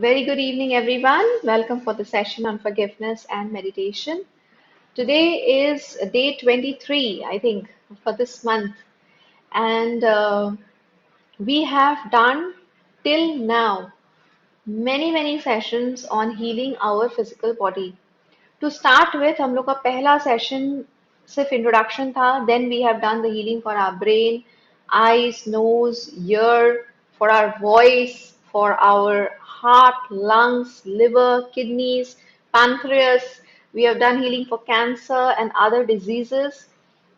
Very good evening, everyone. Welcome for the session on forgiveness and meditation. Today is day 23, I think, for this month, and we have done till now many sessions on healing our physical body. To start with, हम लोग का पहला session सिर्फ introduction था. Then we have done the healing for our brain, eyes, nose, ear, for our voice, for our heart, lungs, liver, kidneys, pancreas. We have done healing for cancer and other diseases,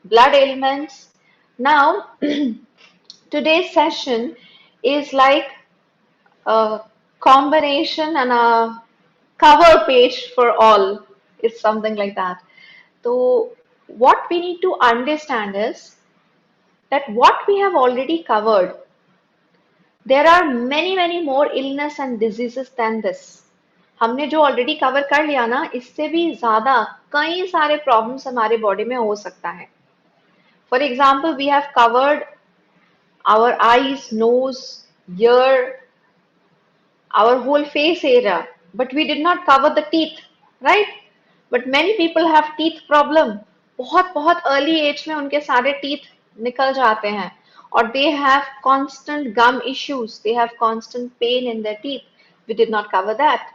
blood ailments. Now, today's session is like a combination and a cover page for all. It's something like that. So, what we need to understand is that what we have already covered, there are many more illness and diseases than this. हमने जो already cover कर लिया ना, इससे भी ज्यादा कई सारे प्रॉब्लम्स हमारे बॉडी में हो सकता है. For example, we have covered our eyes, nose, ear, our whole face area, but we did not cover the teeth, right? But many people have teeth problem. बहुत बहुत early age में उनके सारे teeth निकल जाते हैं, और they have constant gum issues, they have constant pain in their teeth. We did not cover that.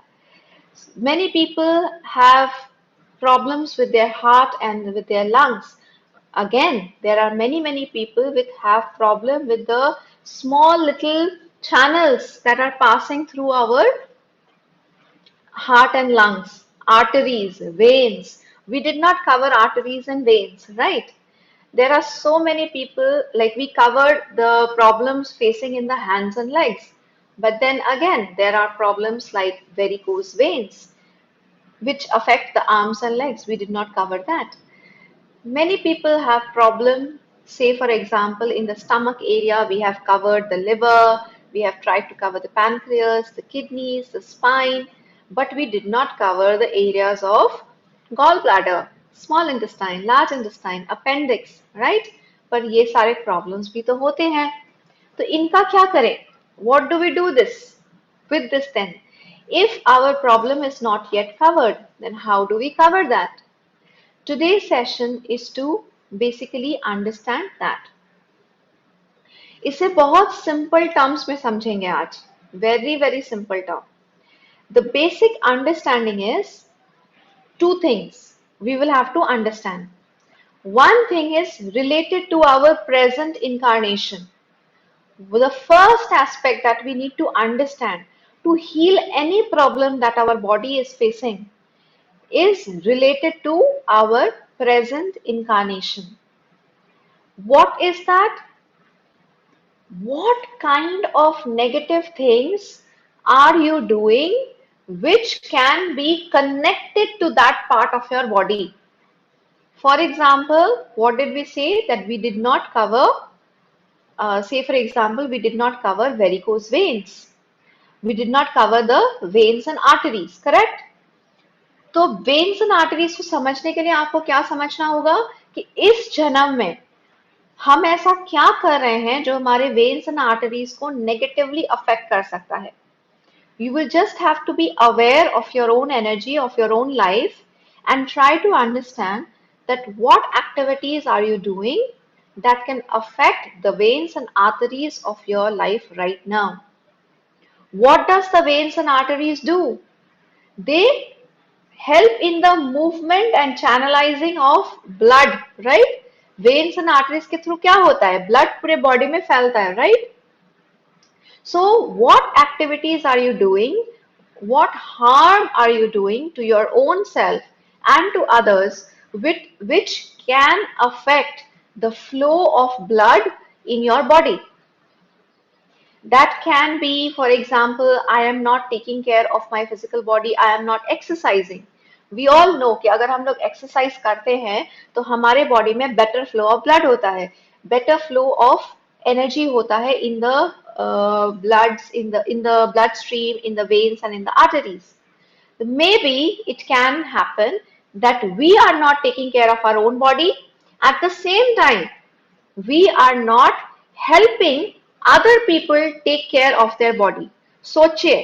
Many people have problems with their heart and with their lungs. Again, there are many people with have problem with the small little channels that are passing through our heart and lungs, arteries, veins. We did not cover arteries and veins, right? There are so many people, like we covered the problems facing in the hands and legs. But then again, there are problems like varicose veins, which affect the arms and legs. We did not cover that. Many people have problem, say for example, in the stomach area, we have covered the liver, we have tried to cover the pancreas, the kidneys, the spine, but we did not cover the areas of gallbladder, small intestine, large intestine, appendix, right? पर ये सारे problems भी तो होते हैं. तो इनका क्या करें? What do we do this with this then? If our problem is not yet covered, then how do we cover that? Today's session is to basically understand that. इसे बहुत simple terms में समझेंगे आज. Very simple term. The basic understanding is two things we will have to understand. One thing is related to our present incarnation. The first aspect that we need to understand to heal any problem that our body is facing is related to our present incarnation. What is that? What kind of negative things are you doing which can be connected to that part of your body? For example, what did we say? That we did not cover, say for example, we did not cover varicose veins. We did not cover the veins and arteries, correct? तो veins and arteries को समझने के लिए आपको क्या समझना होगा कि इस जन्म में हम ऐसा क्या कर रहे हैं जो हमारे वेन्स एंड आर्टरीज को नेगेटिवली अफेक्ट कर सकता है. You will just have to be aware of your own energy, of your own life, and try to understand that what activities are you doing that can affect the veins and arteries of your life right now. What does the veins and arteries do? They help in the movement and channelizing of blood, right? Veins and arteries के through क्या होता है? Blood पूरे body में फैलता है, right? So what activities are you doing? What harm are you doing to your own self and to others which can affect the flow of blood in your body? That can be, for example, I am not taking care of my physical body, I am not exercising. We all know कि अगर हम लोग exercise करते हैं तो हमारे body में better flow of blood होता है, better flow of energy होता है in the bloods, in the bloodstream, in the veins and in the arteries. Maybe it can happen that we are not taking care of our own body. At the same time, we are not helping other people take care of their body. सोचिए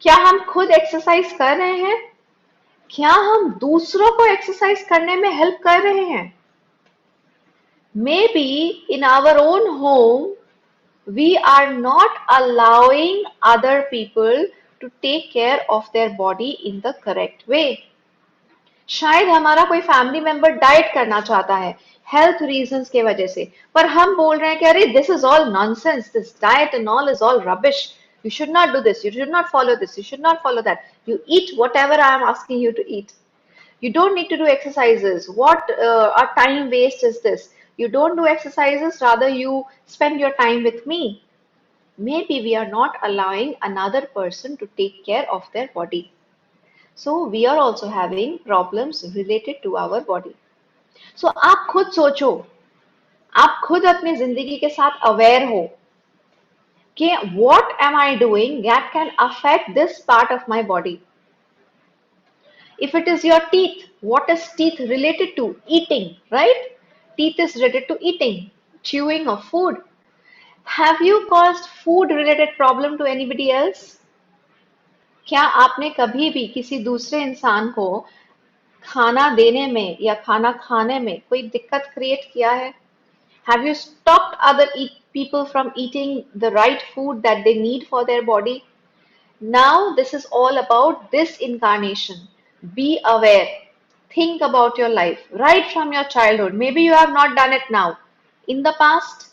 क्या हम खुद exercise कर रहे हैं? क्या हम दूसरों को एक्सरसाइज करने में हेल्प कर रहे हैं? Maybe in our own home, we are not allowing other people to take care of their body in the correct way. शायद हमारा कोई फैमिली मेंबर डाइट करना चाहता है हेल्थ रीजंस के वजह से, पर हम बोल रहे हैं कि अरे this is all nonsense, this diet and all is all rubbish, you should not do this, you should not follow this, you should not follow that, you eat whatever I am asking you to eat. You don't need to do exercises. What a time waste is this? You don't do exercises, rather you spend your time with me. Maybe we are not allowing another person to take care of their body. So we are also having problems related to our body. So आप खुद सोचो, आप खुद अपनी जिंदगी के साथ aware हो कि what am I doing that can affect this part of my body. If it is your teeth, what is teeth related to? Eating, right? Teeth is related to eating, chewing of food. Have you caused food related problem to anybody else? क्या आपने कभी भी किसी दूसरे इंसान को खाना देने में या खाना खाने में कोई दिक्कत क्रिएट किया है? Have you stopped other people from eating the right food that they need for their body? Now, this is all about this incarnation. Be aware. Think about your life right from your childhood. Maybe you have not done it now. In the past,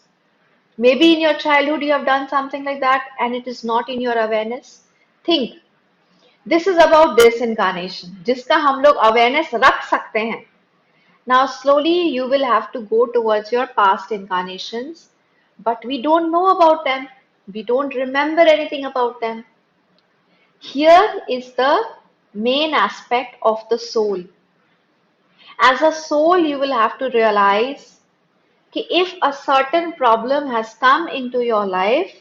maybe in your childhood you have done something like that and it is not in your awareness. Think. This is about this incarnation. जिसका हम लोग awareness रख सकते हैं. Now, slowly you will have to go towards your past incarnations, but we don't know about them. We don't remember anything about them. Here is the main aspect of the soul. As a soul, you will have to realize that if a certain problem has come into your life,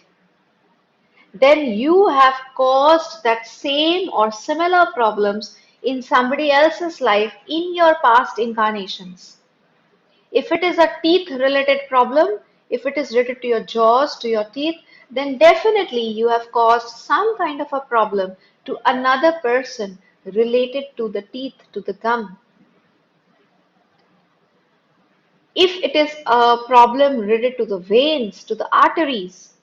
then you have caused that same or similar problems in somebody else's life in your past incarnations. If it is a teeth related problem, if it is related to your jaws, to your teeth, then definitely you have caused some kind of a problem to another person related to the teeth, to the gum. If it is a problem related to the veins, to the arteries,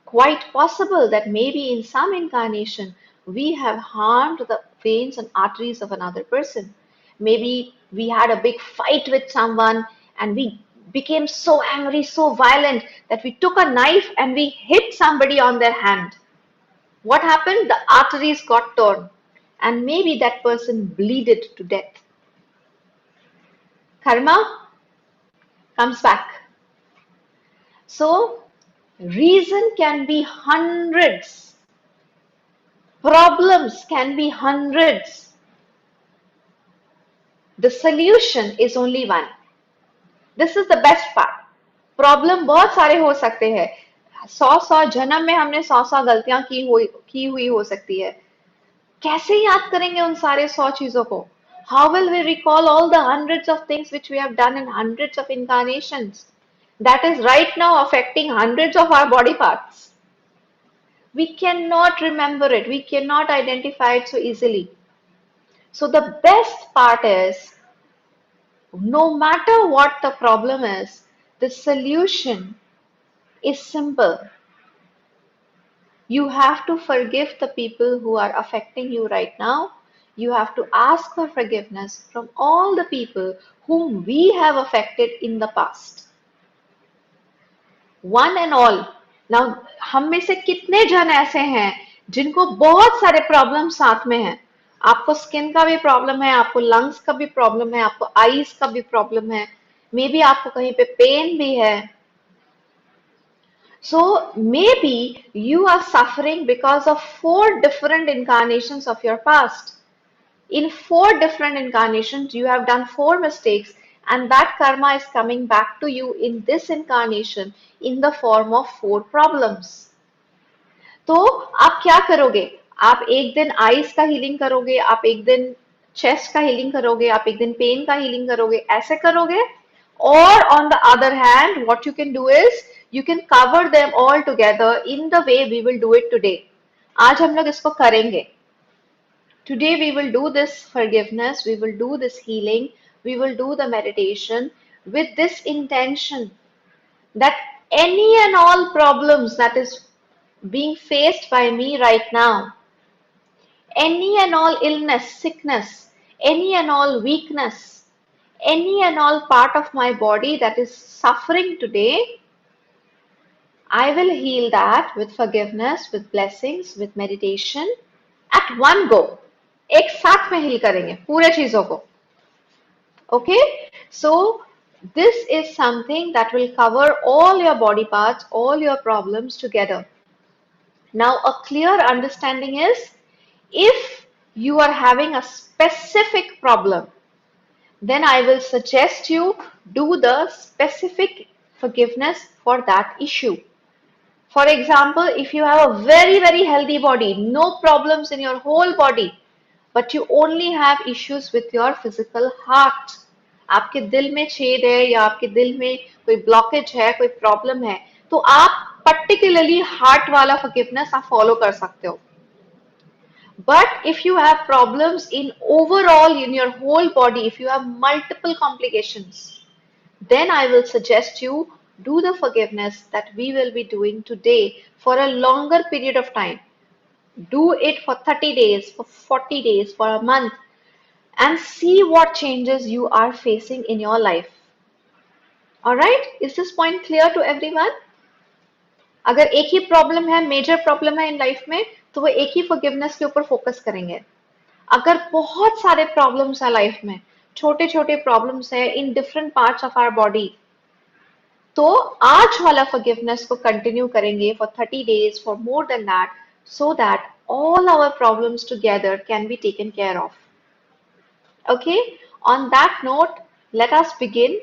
quite possible that maybe in some incarnation we have harmed the veins and arteries of another person. Maybe we had a big fight with someone and we became so angry, so violent that we took a knife and we hit somebody on their hand. What happened? The arteries got torn and maybe that person bleeded to death. Karma comes back. So, reason can be hundreds. Problems can be hundreds. The solution is only one. This is the best part. Problem बहुत सारे हो सकते हैं. 100 जन्म में हमने 100 गलतियां की हुई हो सकती है. कैसे याद करेंगे उन सारे 100 चीजों को? How will we recall all the hundreds of things which we have done in hundreds of incarnations? That is right now affecting hundreds of our body parts. We cannot remember it. We cannot identify it so easily. So the best part is, no matter what the problem is, the solution is simple. You have to forgive the people who are affecting you right now. You have to ask for forgiveness from all the people whom we have affected in the past. One and all. Now, हम में से कितने जन ऐसे हैं जिनको बहुत सारे प्रॉब्लम साथ में हैं? आपको स्किन का भी प्रॉब्लम है, आपको लंग्स का भी प्रॉब्लम है, आपको आईज का भी प्रॉब्लम है, मे बी आपको कहीं पे पेन भी है. So maybe you are suffering because of 4 different incarnations of your past. In 4 different incarnations, you have done 4 mistakes, and that karma is coming back to you in this incarnation in the form of 4 problems. तो आप क्या करोगे? आप एक दिन eyes का healing करोगे, आप एक दिन चेस्ट का हीलिंग करोगे, आप एक दिन पेन का हीलिंग करोगे, ऐसे करोगे? Or on the other hand, what you can do is you can cover them all together in the way we will do it today. आज हम लोग इसको करेंगे. Today we will do this forgiveness, we will do this healing, we will do the meditation with this intention that any and all problems that is being faced by me right now, any and all illness, sickness, any and all weakness, any and all part of my body that is suffering today, I will heal that with forgiveness, with blessings, with meditation at one go. एक साथ में heal करेंगे पूरे चीजों को. Okay, so this is something that will cover all your body parts, all your problems together. Now, a clear understanding is if you are having a specific problem, then I will suggest you do the specific forgiveness for that issue. For example, if you have a very, very healthy body, no problems in your whole body, but you only have issues with your physical heart. आपके दिल में छेद है या आपके दिल में कोई ब्लॉकेज है, कोई प्रॉब्लम है, तो आप पर्टिकुलरली हार्ट वाला फॉरगिवनेस आप फॉलो कर सकते हो. But if you have problems in overall in your whole body, if you have multiple complications, then I will suggest you do the forgiveness that we will be doing today for a longer period of time. Do it for 30 days, for 40 days, for a month, and see what changes you are facing in your life. Alright? Is this point clear to everyone? अगर एक ही problem है, major problem है in life में, तो वो एक ही forgiveness के ऊपर फोकस करेंगे. अगर बहुत सारे प्रॉब्लम्स है लाइफ में, छोटे छोटे प्रॉब्लम्स है in different parts of our body, तो आज वाला फॉरगिवनेस को कंटिन्यू करेंगे for 30 days, for more than that, so that all our problems together can be taken care of. Okay, on that note, let us begin.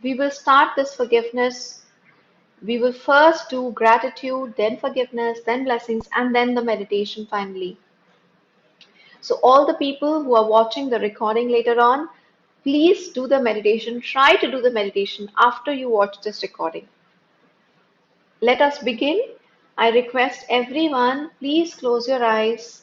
We will start this forgiveness. We will first do gratitude, then forgiveness, then blessings, and then the meditation finally. So all the people who are watching the recording later on, please do the meditation. Try to do the meditation after you watch this recording. Let us begin. I request everyone, please close your eyes.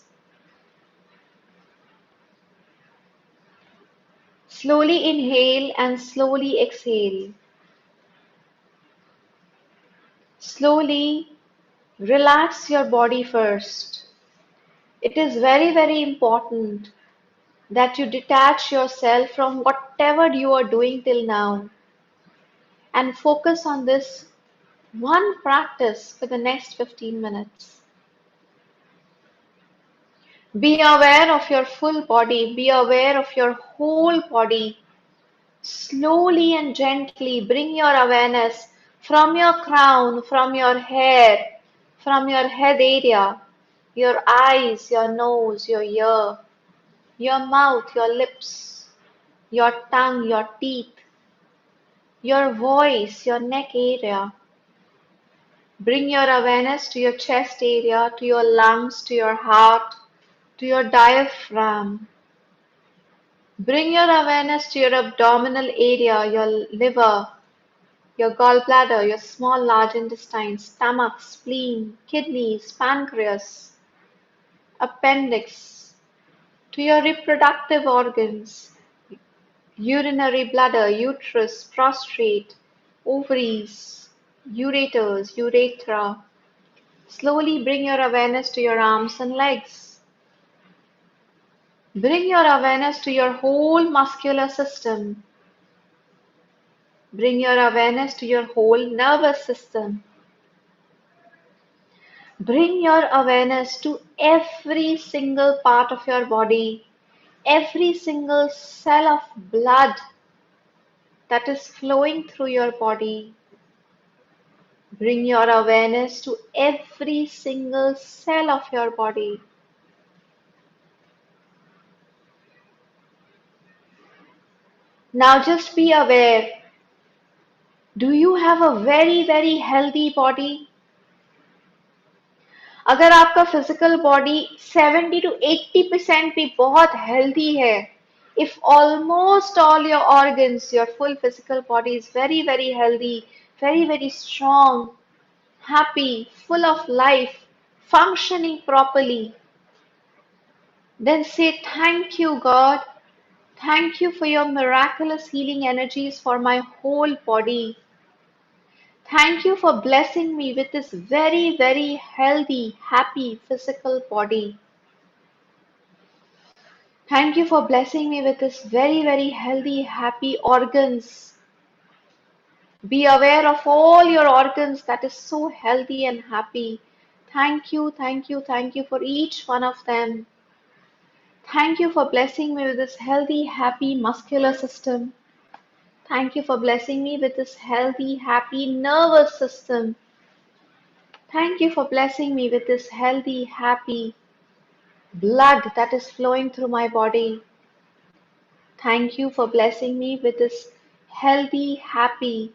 Slowly inhale and slowly exhale. Slowly relax your body first. It is very, very important that you detach yourself from whatever you are doing till now and focus on this one practice for the next 15 minutes. Be aware of your full body, be aware of your whole body. Slowly and gently bring your awareness from your crown, from your hair, from your head area, your eyes, your nose, your ear, your mouth, your lips, your tongue, your teeth, your voice, your neck area. Bring your awareness to your chest area, to your lungs, to your heart, to your diaphragm. Bring your awareness to your abdominal area, your liver, your gallbladder, your small large intestine, stomach, spleen, kidneys, pancreas, appendix, to your reproductive organs, urinary bladder, uterus, prostate, ovaries, ureters, urethra. Slowly bring your awareness to your arms and legs. Bring your awareness to your whole muscular system. Bring your awareness to your whole nervous system. Bring your awareness to every single part of your body, every single cell of blood that is flowing through your body. Bring your awareness to every single cell of your body. Now just be aware, do you have a very, very healthy body? अगर आपका physical body 70 to 80% भी बहुत healthy है, if almost all your organs, your full physical body is very, very healthy, very, very strong, happy, full of life, functioning properly, then say, "Thank you, God. Thank you for your miraculous healing energies for my whole body. Thank you for blessing me with this very, very healthy, happy physical body. Thank you for blessing me with this very, very healthy, happy organs. Be aware of all your organs that is so healthy and happy. Thank you, thank you, thank you for each one of them. Thank you for blessing me with this healthy, happy muscular system. Thank you for blessing me with this healthy, happy nervous system. Thank you for blessing me with this healthy, happy blood that is flowing through my body. Thank you for blessing me with this healthy, happy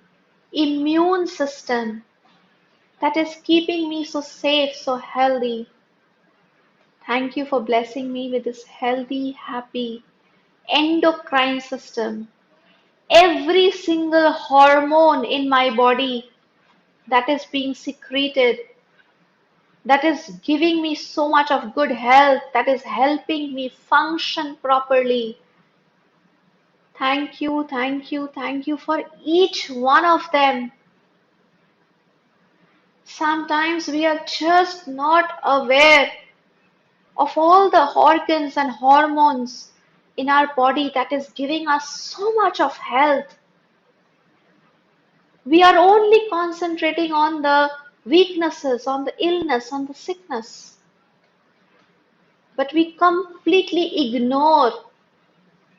immune system that is keeping me so safe, so healthy. Thank you for blessing me with this healthy, happy endocrine system. Every single hormone in my body that is being secreted, that is giving me so much of good health, that is helping me function properly. Thank you, thank you, thank you for each one of them. Sometimes we are just not aware of all the organs and hormones in our body that is giving us so much of health. We are only concentrating on the weaknesses, on the illness, on the sickness. But we completely ignore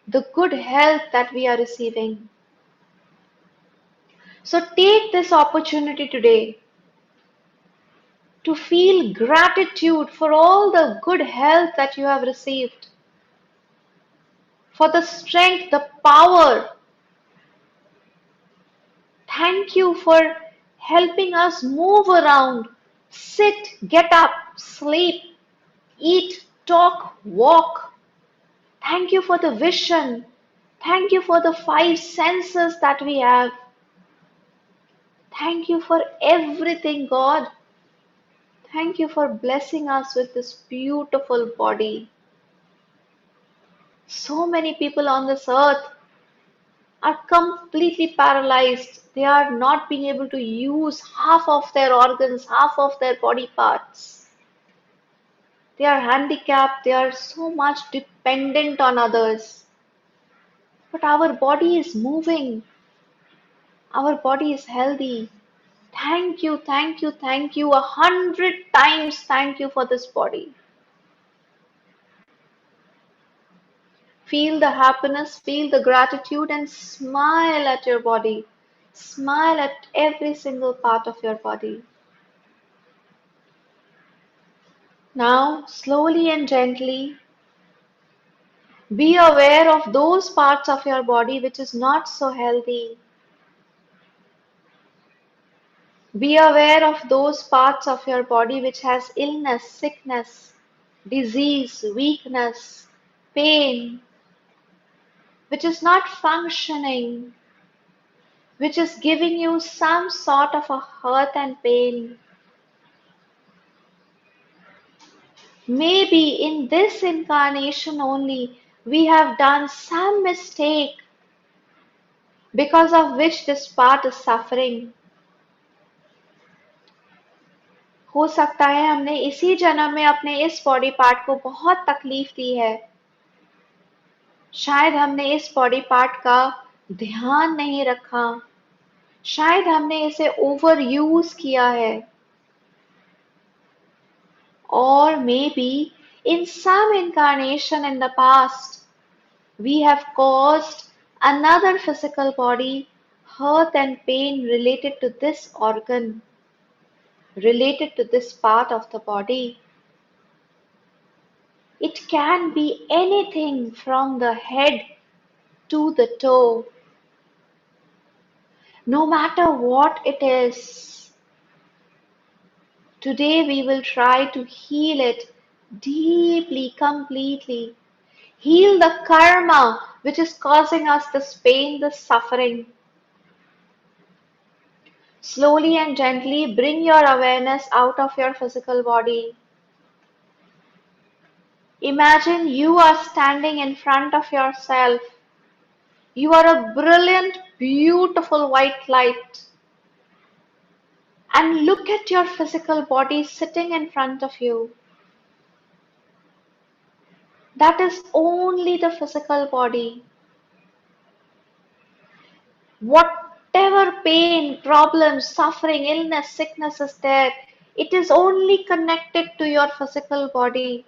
the good health that we are receiving. So take this opportunity today to feel gratitude for all the good health that you have received, for the strength, the power. Thank you for helping us move around, sit, get up, sleep, eat, talk, walk. Thank you for the vision. Thank you for the five senses that we have. Thank you for everything, God. Thank you for blessing us with this beautiful body. So many people on this earth are completely paralyzed. They are not being able to use half of their organs, half of their body parts. They are handicapped. They are so much dependent on others. But our body is moving. Our body is healthy. Thank you, thank you, thank you. 100 times thank you for this body. Feel the happiness, feel the gratitude, and smile at your body. Smile at every single part of your body. Now, slowly and gently, be aware of those parts of your body which is not so healthy. Be aware of those parts of your body which has illness, sickness, disease, weakness, pain, which is not functioning, which is giving you some sort of a hurt and pain. Maybe in this incarnation only we have done some mistake because of which this part is suffering. हो सकता है हमने इसी जन्म में अपने इस body part को बहुत तकलीफ दी है। शायद हमने इस बॉडी पार्ट का ध्यान नहीं रखा। शायद हमने इसे ओवर यूज किया है। Or maybe in some incarnation in the past, we have caused another physical body hurt and pain related to this organ, related to this part of the body. It can be anything from the head to the toe. No matter what it is, today we will try to heal it deeply, completely. Heal the karma which is causing us this pain, this suffering. Slowly and gently bring your awareness out of your physical body. Imagine you are standing in front of yourself. You are a brilliant, beautiful white light. And look at your physical body sitting in front of you. That is only the physical body. Whatever pain, problems, suffering, illness, sickness is there, it is only connected to your physical body.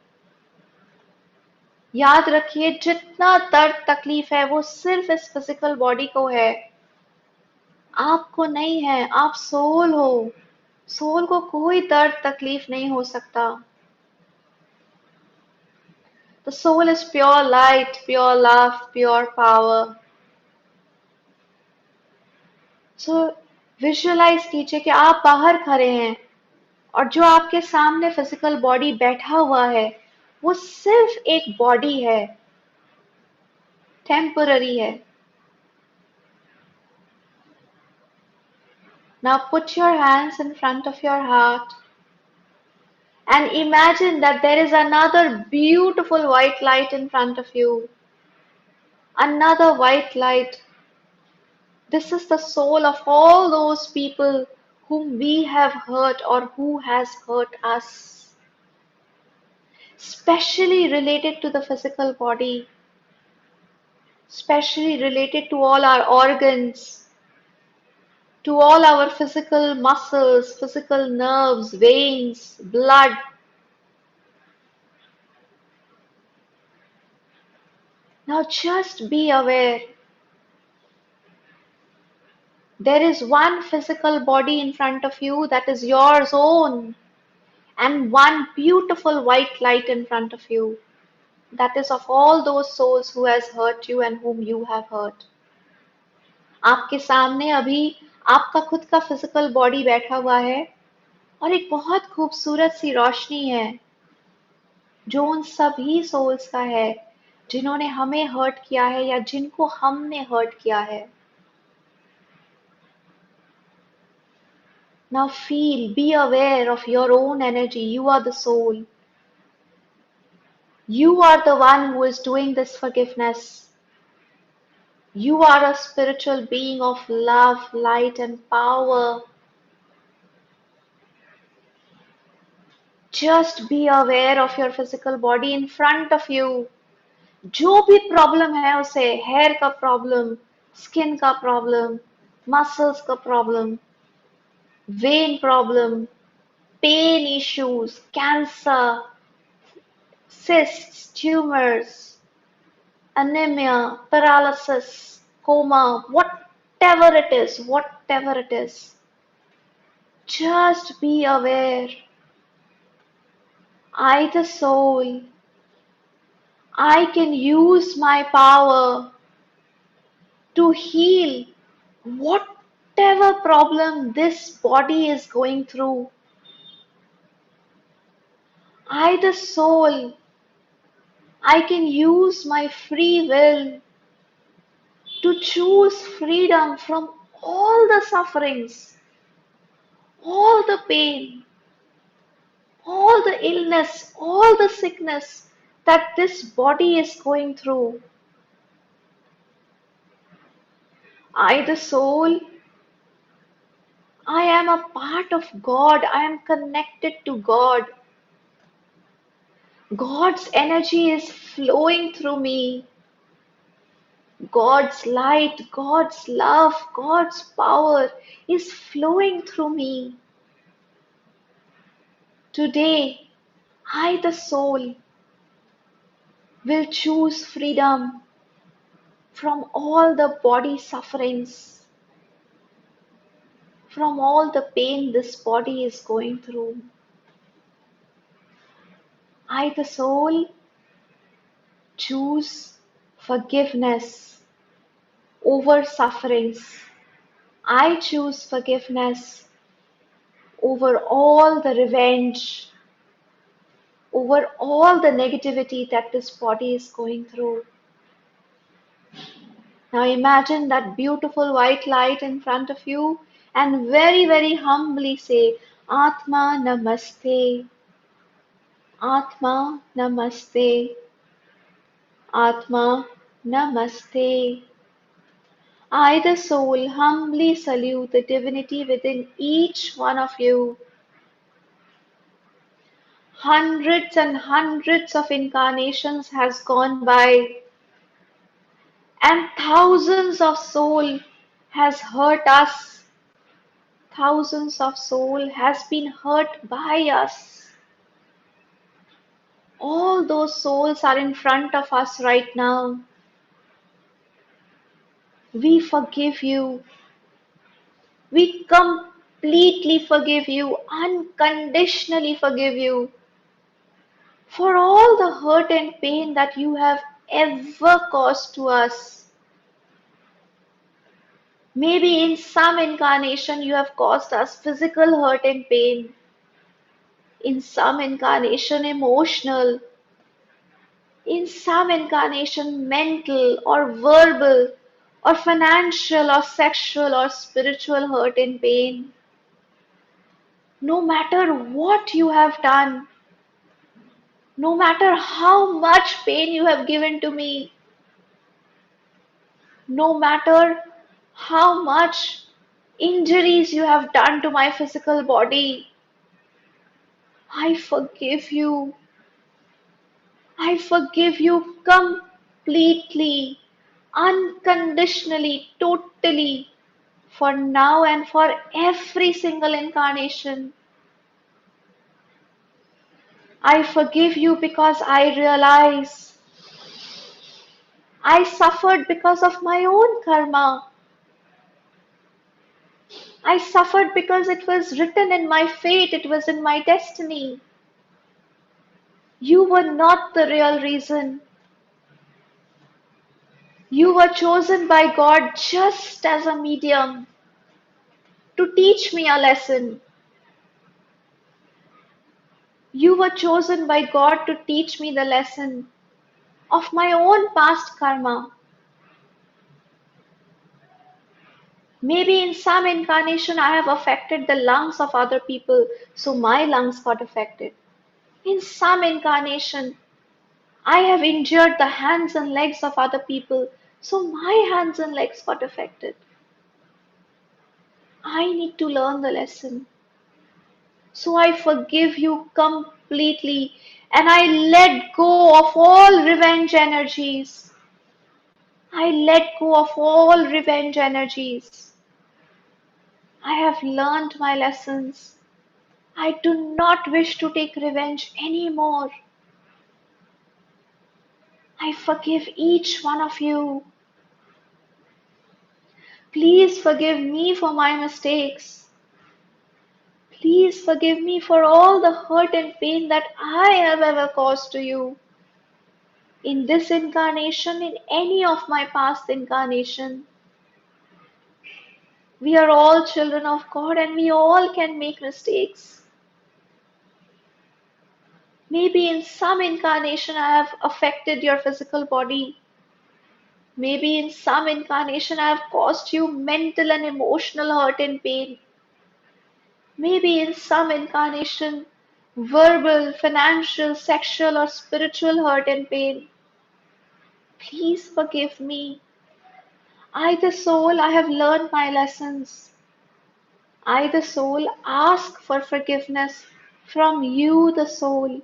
याद रखिए जितना दर्द तकलीफ है वो सिर्फ इस physical body को है, आपको नहीं है। आप सोल हो, सोल को कोई दर्द तकलीफ नहीं हो सकता। The soul is pure light, pure love, pure power. So visualize कीजिए कि आप बाहर खड़े हैं और जो आपके सामने फिजिकल बॉडी बैठा हुआ है वो सिर्फ एक बॉडी है, टेम्पररी है। Now put your hands in front of your heart and imagine that there is another beautiful white light in front of you. Another white light. This is the soul of all those people whom we have hurt or who has hurt us. Especially related to the physical body. Especially related to all our organs. To all our physical muscles, physical nerves, veins, blood. Now just be aware. There is one physical body in front of you that is yours own, and one beautiful white light in front of you that is of all those souls who has hurt you and whom you have hurt. आपके सामने अभी आपका खुद का physical body बैठा हुआ है और एक बहुत खूबसूरत सी रोशनी है जो उन सभी सोल्स का है जिन्होंने हमें हर्ट किया है या जिनको हमने हर्ट किया है। Now feel, be aware of your own energy. You are the soul. You are the one who is doing this forgiveness. You are a spiritual being of love, light, and power. Just be aware of your physical body in front of you. जो भी problem है उसे, hair का problem, skin का problem, muscles का problem, vein problem, pain issues, cancer, cysts, tumors, anemia, paralysis, coma, whatever it is, just be aware. I, the soul, I can use my power to heal whatever problem this body is going through. I, the soul, I can use my free will to choose freedom from all the sufferings, all the pain, all the illness, all the sickness that this body is going through. I, the soul, I am a part of God. I am connected to God. God's energy is flowing through me. God's light, God's love, God's power is flowing through me. Today, I, the soul, will choose freedom from all the body sufferings, from all the pain this body is going through. I, the soul, choose forgiveness over sufferings. I choose forgiveness over all the revenge, over all the negativity that this body is going through. Now imagine that beautiful white light in front of you and very, very humbly say, Atma Namaste. Atma Namaste, Atma Namaste. I, the soul, humbly salute the divinity within each one of you. Hundreds and hundreds of incarnations has gone by, and thousands of soul has hurt us. Thousands of soul has been hurt by us. All those souls are in front of us right now. We forgive you. We completely forgive you, unconditionally forgive you for all the hurt and pain that you have ever caused to us. Maybe in some incarnation you have caused us physical hurt and pain, in some incarnation emotional, in some incarnation mental or verbal or financial or sexual or spiritual hurt and pain. No matter what you have done, no matter how much pain you have given to me, no matter how much injuries you have done to my physical body, I forgive you. I forgive you completely, unconditionally, totally, for now and for every single incarnation. I forgive you because I realize I suffered because of my own karma. I suffered because it was written in my fate, it was in my destiny. You were not the real reason. You were chosen by God just as a medium to teach me a lesson. You were chosen by God to teach me the lesson of my own past karma. Maybe in some incarnation I have affected the lungs of other people, so my lungs got affected. In some incarnation, I have injured the hands and legs of other people, so my hands and legs got affected. I need to learn the lesson. So I forgive you completely and I let go of all revenge energies. I let go of all revenge energies. I have learned my lessons. I do not wish to take revenge anymore. I forgive each one of you. Please forgive me for my mistakes. Please forgive me for all the hurt and pain that I have ever caused to you. In this incarnation, in any of my past incarnation. We are all children of God and we all can make mistakes. Maybe in some incarnation I have affected your physical body. Maybe in some incarnation I have caused you mental and emotional hurt and pain. Maybe in some incarnation, verbal, financial, sexual, or spiritual hurt and pain. Please forgive me. I, the soul, I have learned my lessons. I, the soul, ask for forgiveness from you, the soul.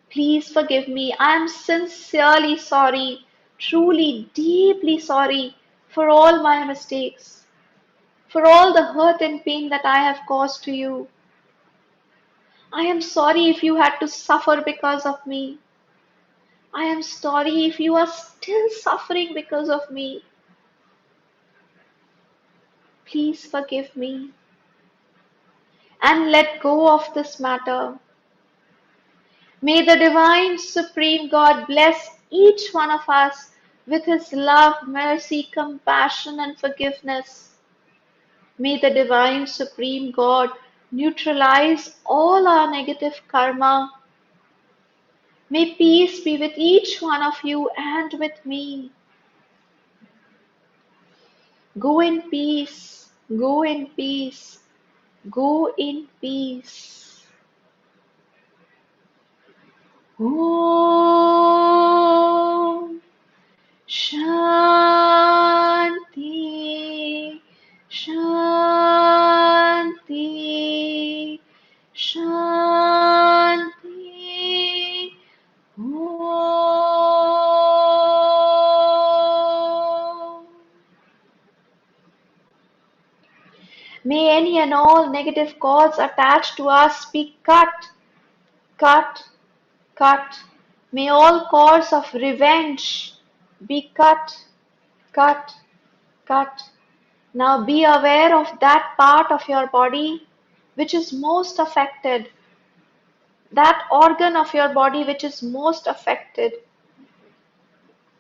Please forgive me. I am sincerely sorry, truly, deeply sorry for all my mistakes, for all the hurt and pain that I have caused to you. I am sorry if you had to suffer because of me. I am sorry if you are still suffering because of me. Please forgive me and let go of this matter. May the Divine Supreme God bless each one of us with His love, mercy, compassion, and forgiveness. May the Divine Supreme God neutralize all our negative karma. May peace be with each one of you and with me. Go in peace, go in peace, go in peace. Om Shanti, Shanti, Shanti. Om. May any and all negative cords attached to us be cut, cut, cut. May all cords of revenge be cut, cut, cut. Now be aware of that part of your body which is most affected, that organ of your body which is most affected,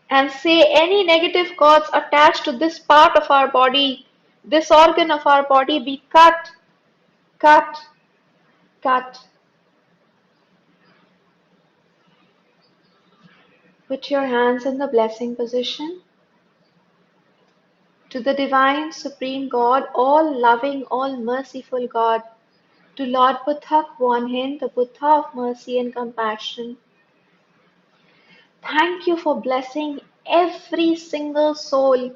and say any negative cords attached to this part of our body, this organ of our body be cut, cut, cut. Put your hands in the blessing position. To the Divine Supreme God, all loving, all merciful God, to Lord Buddha Kuan Yin, the Buddha of mercy and compassion. Thank you for blessing every single soul.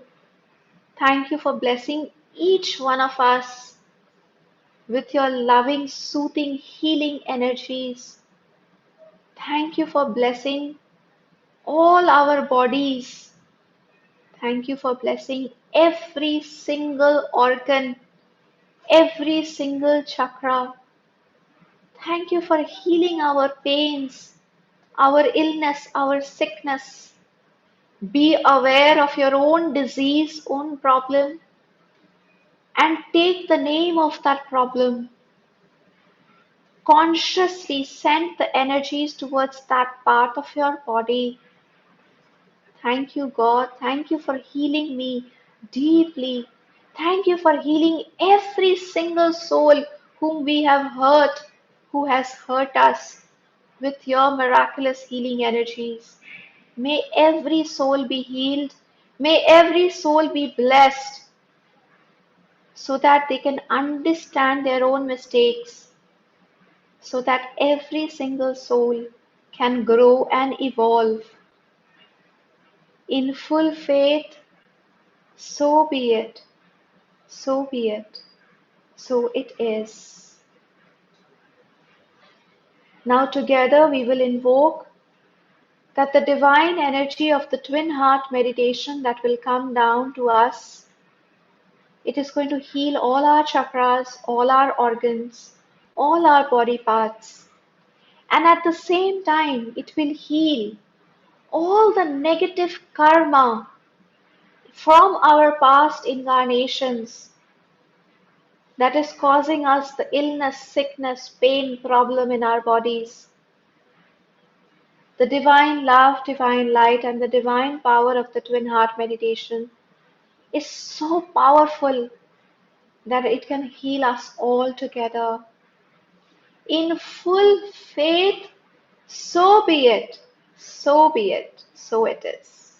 Thank you for blessing each one of us with your loving, soothing, healing energies. Thank you for blessing all our bodies. Thank you for blessing every single organ, every single chakra. Thank you for healing our pains, our illness, our sickness. Be aware of your own disease, own problem, and take the name of that problem. Consciously send the energies towards that part of your body. Thank you, God. Thank you for healing me deeply. Thank you for healing every single soul whom we have hurt, who has hurt us with your miraculous healing energies. May every soul be healed. May every soul be blessed so that they can understand their own mistakes, so that every single soul can grow and evolve. In full faith, so be it, so be it, so it is. Now together we will invoke that the divine energy of the twin heart meditation that will come down to us, it is going to heal all our chakras, all our organs, all our body parts. And at the same time, it will heal all the negative karma from our past incarnations that is causing us the illness, sickness, pain, problem in our bodies. The divine love, divine light, and the divine power of the twin heart meditation is so powerful that it can heal us all together. In full faith, so be it, so be it, so it is.